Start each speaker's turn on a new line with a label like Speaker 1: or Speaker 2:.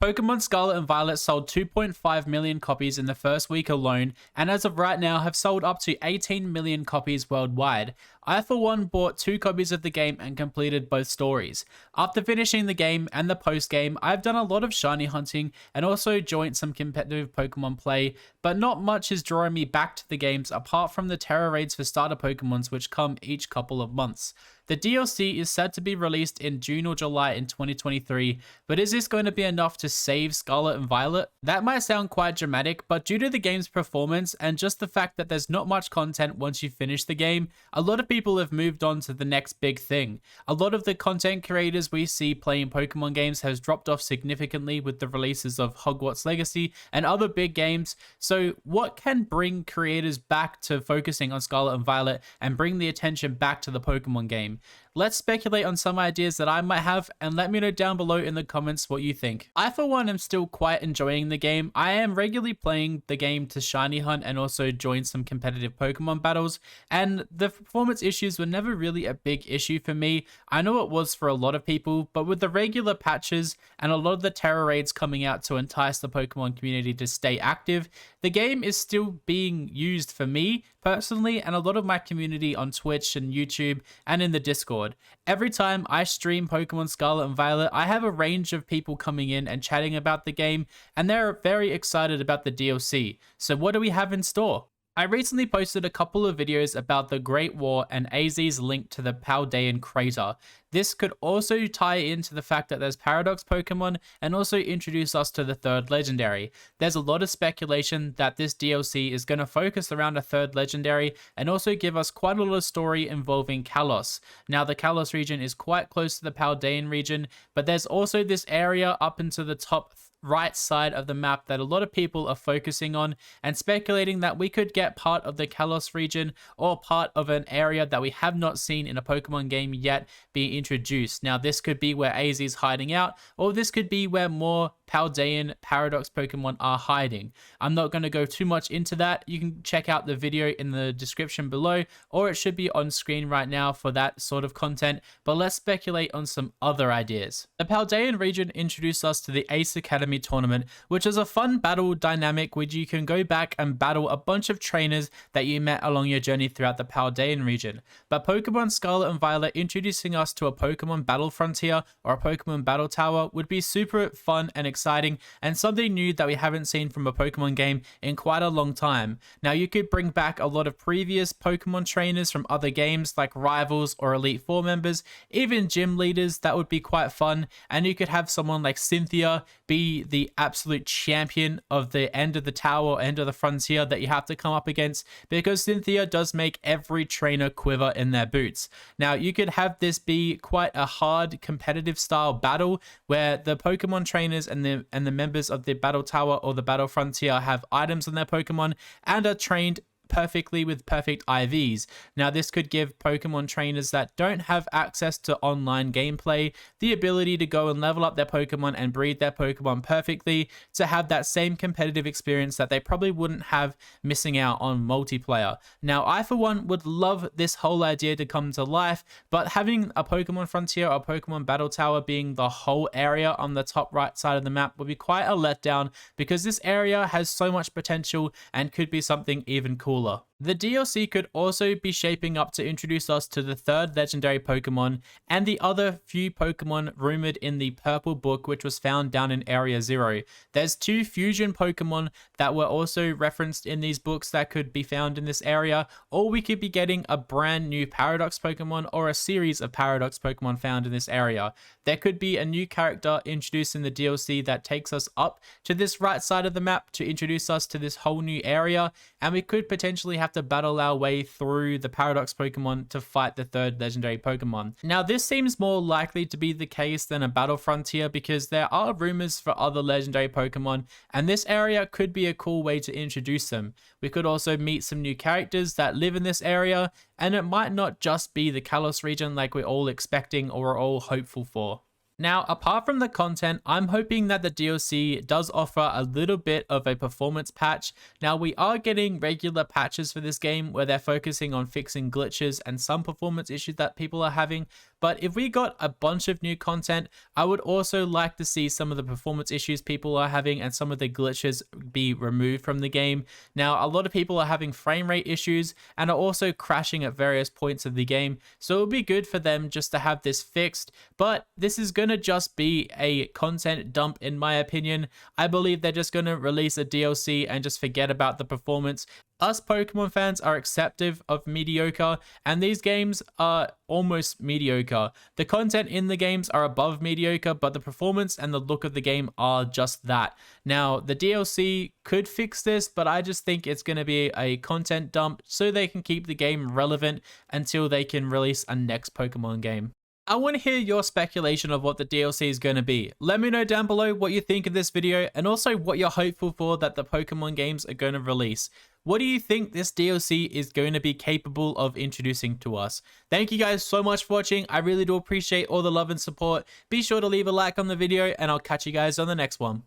Speaker 1: Pokemon Scarlet and Violet sold 2.5 million copies in the first week alone, and as of right now have sold up to 18 million copies worldwide. I for one bought 2 copies of the game and completed both stories. After finishing the game and the post game, I've done a lot of shiny hunting and also joined some competitive Pokemon play, but not much is drawing me back to the games apart from the Terra raids for starter Pokemons which come each couple of months. The DLC is said to be released in June or July in 2023, but is this going to be enough to save Scarlet and Violet? That might sound quite dramatic, but due to the game's performance and just the fact that there's not much content once you finish the game, a lot of people have moved on to the next big thing. A lot of the content creators we see playing Pokemon games has dropped off significantly with the releases of Hogwarts Legacy and other big games, so what can bring creators back to focusing on Scarlet and Violet and bring the attention back to the Pokemon game? Let's speculate on some ideas that I might have and let me know down below in the comments what you think. I for one am still quite enjoying the game. I am regularly playing the game to shiny hunt and also join some competitive Pokemon battles, and the performance issues were never really a big issue for me. I know it was for a lot of people, but with the regular patches and a lot of the Terra raids coming out to entice the Pokemon community to stay active, the game is still being used for me personally and a lot of my community on Twitch and YouTube and in the Discord. Every time I stream Pokemon Scarlet and Violet, I have a range of people coming in and chatting about the game, and they're very excited about the DLC. So what do we have in store? I recently posted a couple of videos about the Great War and AZ's link to the Paldean crater. This could also tie into the fact that there's Paradox Pokemon and also introduce us to the third legendary. There's a lot of speculation that this DLC is going to focus around a third legendary and also give us quite a lot of story involving Kalos. Now the Kalos region is quite close to the Paldean region, but there's also this area up into the top right side of the map that a lot of people are focusing on and speculating that we could get part of the Kalos region or part of an area that we have not seen in a Pokemon game yet being introduced. Now this could be where AZ is hiding out, or this could be where more Paldean Paradox Pokemon are hiding. I'm not going to go too much into that. You can check out the video in the description below, or it should be on screen right now for that sort of content, but let's speculate on some other ideas. The Paldean region introduced us to the Ace Academy tournament, which is a fun battle dynamic where you can go back and battle a bunch of trainers that you met along your journey throughout the Paldean region. But Pokemon Scarlet and Violet introducing us to a Pokemon battle frontier or a Pokemon battle tower would be super fun and exciting, and something new that we haven't seen from a Pokemon game in quite a long time. Now you could bring back a lot of previous Pokemon trainers from other games like Rivals or Elite Four members, even gym leaders. That would be quite fun, and you could have someone like Cynthia be the absolute champion of the end of the tower, end of the frontier that you have to come up against, because Cynthia does make every trainer quiver in their boots. Now you could have this be quite a hard competitive style battle where the Pokemon trainers and the members of the battle tower or the battle frontier have items on their Pokemon and are trained perfectly with perfect IVs. Now this could give Pokemon trainers that don't have access to online gameplay the ability to go and level up their Pokemon and breed their Pokemon perfectly to have that same competitive experience that they probably wouldn't have missing out on multiplayer. Now I for one would love this whole idea to come to life, but having a Pokemon frontier or Pokemon battle tower being the whole area on the top right side of the map would be quite a letdown, because this area has so much potential and could be something even cooler. The DLC could also be shaping up to introduce us to the third legendary Pokemon and the other few Pokemon rumored in the purple book which was found down in Area 0. There's 2 fusion Pokemon that were also referenced in these books that could be found in this area, or we could be getting a brand new Paradox Pokemon or a series of Paradox Pokemon found in this area. There could be a new character introduced in the DLC that takes us up to this right side of the map to introduce us to this whole new area, and we could potentially have to battle our way through the Paradox Pokemon to fight the third legendary Pokemon. Now this seems more likely to be the case than a battle frontier, because there are rumors for other legendary Pokemon and this area could be a cool way to introduce them. We could also meet some new characters that live in this area, and it might not just be the Kalos region like we're all expecting or are all hopeful for. Now, apart from the content, I'm hoping that the DLC does offer a little bit of a performance patch. Now, we are getting regular patches for this game where they're focusing on fixing glitches and some performance issues that people are having, But if we got a bunch of new content, I would also like to see some of the performance issues people are having and some of the glitches be removed from the game. Now, a lot of people are having frame rate issues and are also crashing at various points of the game, so it would be good for them just to have this fixed. But this is gonna just be a content dump in my opinion. I believe they're just gonna release a DLC and just forget about the performance. Us Pokemon fans are acceptive of mediocre, and these games are almost mediocre. The content in the games are above mediocre, but the performance and the look of the game are just that. Now, the DLC could fix this, but I just think it's going to be a content dump so they can keep the game relevant until they can release a next Pokemon game. I want to hear your speculation of what the DLC is going to be. Let me know down below what you think of this video and also what you're hopeful for that the Pokemon games are going to release. What do you think this DLC is going to be capable of introducing to us? Thank you guys so much for watching. I really do appreciate all the love and support. Be sure to leave a like on the video and I'll catch you guys on the next one.